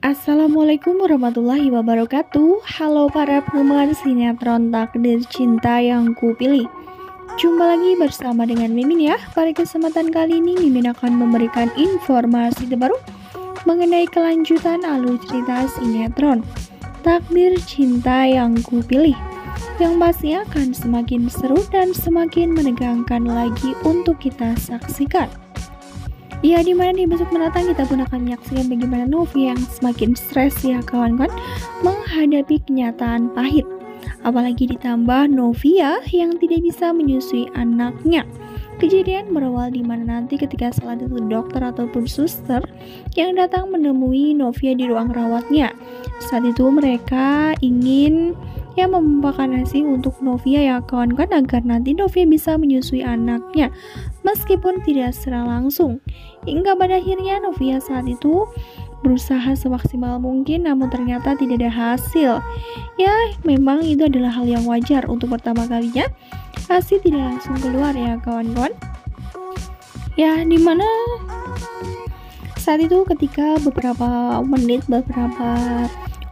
Assalamualaikum warahmatullahi wabarakatuh. Halo para penggemar sinetron Takdir Cinta yang kupilih. Jumpa lagi bersama dengan Mimin ya. Pada kesempatan kali ini Mimin akan memberikan informasi terbaru mengenai kelanjutan alur cerita sinetron Takdir Cinta yang kupilih, yang pasti akan semakin seru dan semakin menegangkan lagi untuk kita saksikan. Ya, dimana di episode mendatang kita pun akan menyaksikan bagaimana Novi yang semakin stres ya kawan-kawan menghadapi kenyataan pahit. Apalagi ditambah Novia yang tidak bisa menyusui anaknya. Kejadian berawal di mana nanti ketika salah satu dokter ataupun suster yang datang menemui Novia di ruang rawatnya. Saat itu mereka ingin membawakan nasi untuk Novia ya kawan-kawan agar nanti Novia bisa menyusui anaknya meskipun tidak secara langsung. Hingga pada akhirnya Novia saat itu berusaha semaksimal mungkin namun ternyata tidak ada hasil. Ya, memang itu adalah hal yang wajar untuk pertama kalinya. Hasil tidak langsung keluar ya kawan-kawan. Ya, dimana saat itu ketika beberapa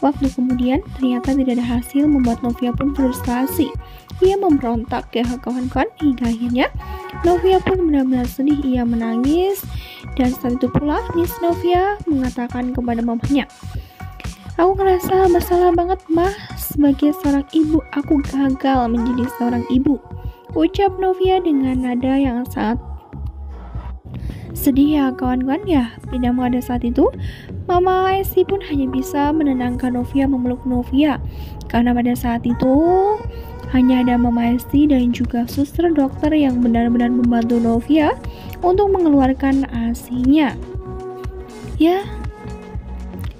waktu kemudian ternyata tidak ada hasil, membuat Novia pun frustasi. Ia memberontak ya kawan-kawan hingga akhirnya Novia pun benar-benar sedih. Ia menangis dan saat itu pula Miss Novia mengatakan kepada mamanya, "Aku ngerasa bersalah banget mah, sebagai seorang ibu aku gagal menjadi seorang ibu," ucap Novia dengan nada yang sangat sedih ya kawan-kawan ya. Tidak pada saat itu Mama Esti pun hanya bisa menenangkan Novia, memeluk Novia, karena pada saat itu hanya ada Mama Esti dan juga suster dokter yang benar-benar membantu Novia untuk mengeluarkan ASI-nya. Ya,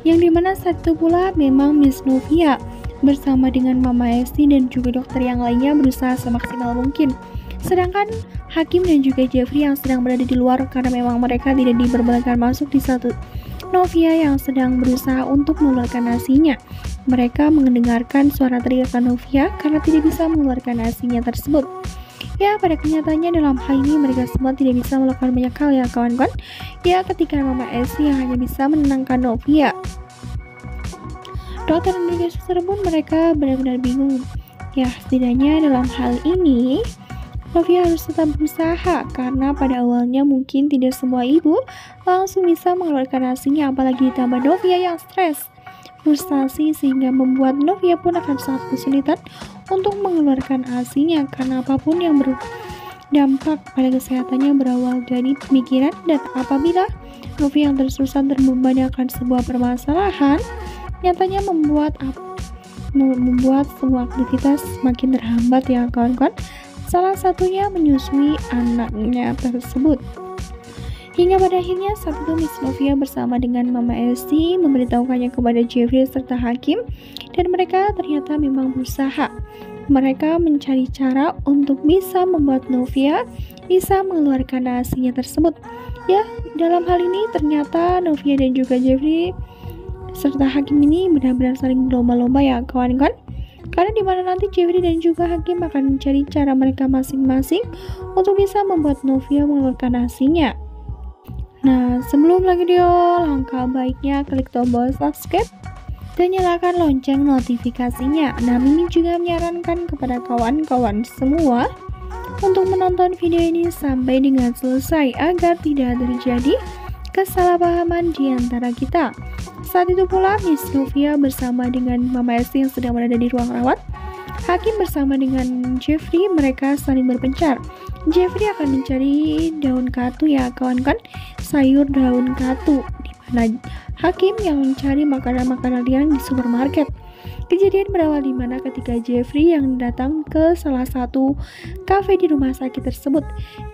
yang dimana saat itu pula memang Miss Novia bersama dengan Mama Esti dan juga dokter yang lainnya berusaha semaksimal mungkin. Sedangkan Hakim dan juga Jeffrey yang sedang berada di luar karena memang mereka tidak diperbolehkan masuk di satu Novia yang sedang berusaha untuk mengeluarkan ASI-nya. Mereka mendengarkan suara teriakan Novia karena tidak bisa mengeluarkan ASI-nya tersebut. Ya, pada kenyataannya dalam hal ini mereka semua tidak bisa melakukan banyak hal ya kawan-kawan. Ya, ketika Mama Esti yang hanya bisa menenangkan Novia. Dokter dan juga suster pun mereka benar-benar bingung. Ya, setidaknya dalam hal ini Novia harus tetap berusaha karena pada awalnya mungkin tidak semua ibu langsung bisa mengeluarkan ASI-nya, apalagi ditambah Novia yang stres, frustasi sehingga membuat Novia pun akan sangat kesulitan untuk mengeluarkan ASI-nya karena apapun yang berdampak pada kesehatannya berawal dari pemikiran. Dan apabila Novia yang terus-terusan terbebani akan sebuah permasalahan, nyatanya membuat semua aktivitas semakin terhambat ya kawan-kawan. Salah satunya menyusui anaknya tersebut. Hingga pada akhirnya saat itu Miss Novia bersama dengan Mama Esti memberitahukannya kepada Jeffrey serta Hakim, dan mereka ternyata memang berusaha. Mereka mencari cara untuk bisa membuat Novia bisa mengeluarkan ASI-nya tersebut. Ya, dalam hal ini ternyata Novia dan juga Jeffrey serta Hakim ini benar-benar saling berlomba-lomba ya kawan-kawan. Karena dimana nanti Jeffrey dan juga Hakim akan mencari cara mereka masing-masing untuk bisa membuat Novia mengeluarkan ASI-nya. Nah, sebelum lanjut video, langkah baiknya klik tombol subscribe dan nyalakan lonceng notifikasinya. Nah, Mimin juga menyarankan kepada kawan-kawan semua untuk menonton video ini sampai dengan selesai agar tidak terjadi kesalahpahaman di antara kita. Saat itu pula Miss Novia bersama dengan Mama Esti yang sedang berada di ruang rawat. Hakim bersama dengan Jeffrey mereka saling berpencar. Jeffrey akan mencari daun katu ya kawan-kawan, sayur daun katu, di mana Hakim yang mencari makanan-makanan yang di supermarket. Kejadian berawal di mana ketika Jeffrey yang datang ke salah satu kafe di rumah sakit tersebut.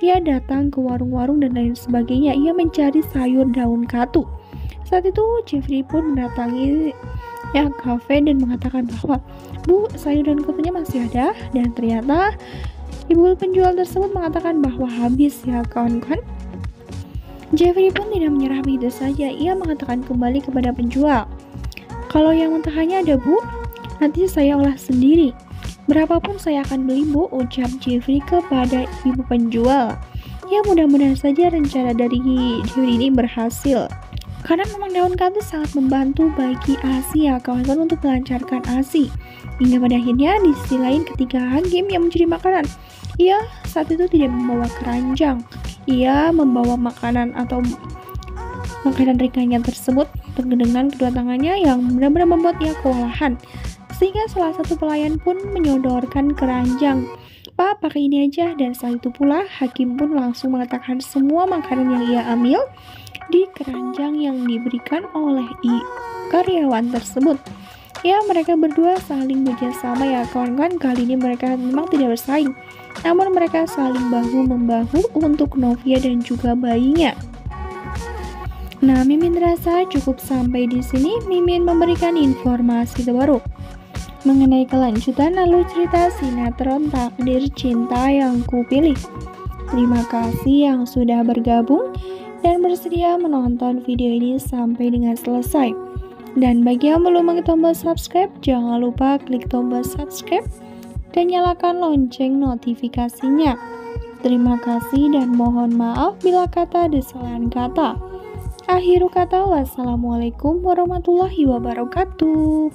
Ia datang ke warung-warung dan lain sebagainya. Ia mencari sayur daun katu. Saat itu Jeffrey pun mendatangi kafe dan mengatakan bahwa, "Bu, sayur daun katunya masih ada?" Dan ternyata ibu penjual tersebut mengatakan bahwa habis ya kawan-kawan. Jeffrey pun tidak menyerah begitu saja. Ia mengatakan kembali kepada penjual, "Kalau yang mentahannya ada, Bu, nanti saya olah sendiri. Berapapun saya akan beli, Bu," ucap Jeffrey kepada ibu penjual. Ya, mudah-mudahan saja rencana dari Jeffrey ini berhasil. Karena memang daun katu sangat membantu bagi ASI ya kawan-kawan untuk melancarkan ASI. Hingga pada akhirnya di sisi lain ketika Hakim yang mencuri makanan, ia saat itu tidak membawa keranjang. Ia membawa makanan atau makanan ringannya tersebut dengan kedua tangannya yang benar-benar membuat ia kewalahan. Sehingga salah satu pelayan pun menyodorkan keranjang. Pak, pakai ini aja. Dan saat itu pula Hakim pun langsung meletakkan semua makanan yang ia ambil di keranjang yang diberikan oleh karyawan tersebut. Ya, mereka berdua saling bekerjasama ya kawan-kawan. Kali ini mereka memang tidak bersaing, namun mereka saling bahu-membahu untuk Novia dan juga bayinya. Nah, Mimin rasa cukup sampai di sini. Mimin memberikan informasi terbaru mengenai kelanjutan alur cerita sinetron Takdir Cinta Yang Kupilih. Terima kasih yang sudah bergabung dan bersedia menonton video ini sampai dengan selesai. Dan bagi yang belum mengklik tombol subscribe, jangan lupa klik tombol subscribe dan nyalakan lonceng notifikasinya. Terima kasih dan mohon maaf bila kata ada kesalahan kata. Akhiru kata, wassalamualaikum warahmatullahi wabarakatuh.